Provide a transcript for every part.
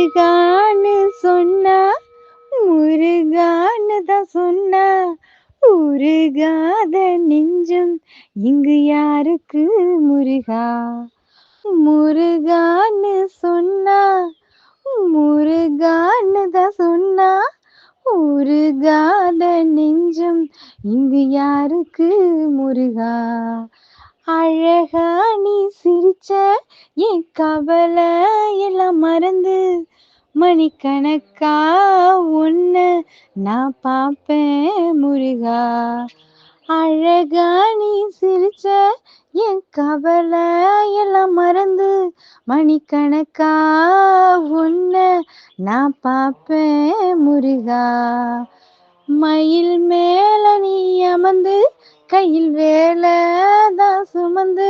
முருகான்னு சொன்னா முருகான்னு தான் சொன்னா உருகாத நெஞ்சம் இங்கு யாருக்கு முருகா. முருகான்னு சொன்னா முருகான்னு தான் சொன்னா உருகாத நெஞ்சம் இங்கு யாருக்கு முருகா. அழகா நீ சிரிச்ச என் கவலை எல்லாம் மறந்து மணிக்கணக்கா உன்ன நான் பாப்பேன் முருகா. அழகா நீ சிரிச்ச என் கவலை எல்லாம் மறந்து மணிக்கணக்கா உன்ன நான் பாப்பேன் முருகா. மயில் மேல நீ அமர்ந்து கையில் வேலை தான் சுமந்து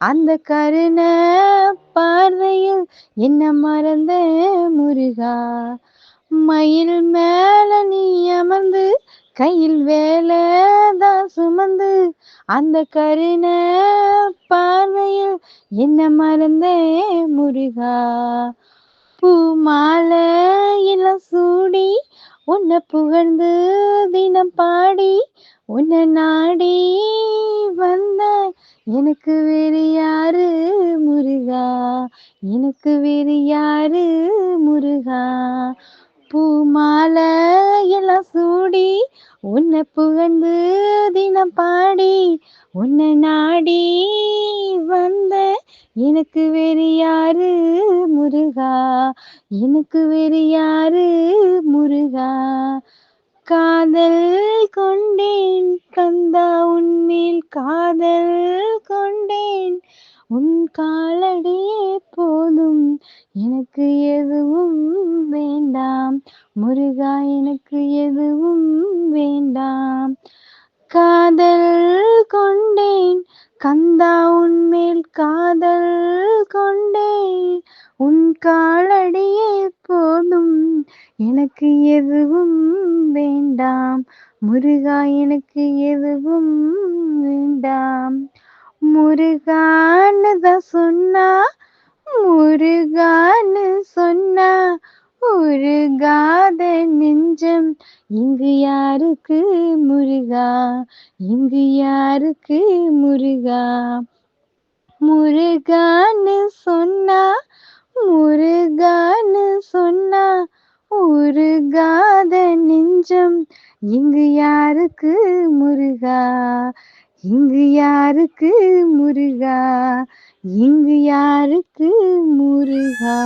அந்த கருண பார்வையில் என்ன மறந்த முருகா. மயில் மேல நீ அமர்ந்து கையில் வேலை தான் சுமந்து அந்த கருண பார்வையில் என்ன மறந்த முருகா. பூ மாலை எல்லாம் சூடி உன்னை புகழ்ந்து தினம் பாடி உன்னை நாடி வந்த எனக்கு வேறு யாரு முருகா. எனக்கு வேறு யாரு முருகா. பூ மாலை எல்லாம் சூடி உன்னை புகழ்ந்து தினம் பாடி உன்னை நாடி வந்த எனக்கு வேறு யாரு முருகா. எனக்கு வேறு யாரு முருகா. காதல் கொண்டேன் கந்தா உன்மேல் காதல் கொண்டேன் உன் காலடியே போதும் எனக்கு எதுவும் வேண்டாம் முருகா. எனக்கு எதுவும் வேண்டாம். காதல் கொண்டேன் கந்தா உன்மேல் காதல் கொண்டேன் உன் காலடியே போதும் எனக்கு எதுவும் வேண்டாம் முருகா. எனக்கு எதுவும் வேண்டாம். முருகான்னு தான் சொன்னா முருகான்னு சொன்னா உருகாத நெஞ்சம் இங்கு யாருக்கு முருகா. இங்கு யாருக்கு முருகா. முருகான்னு சொன்னா முருகான்னு சொன்னா உருகாத நெஞ்சம் இங்கு யாருக்கு முருகா. இங்கு யாருக்கு முருகா. இங்கு யாருக்கு முருகா.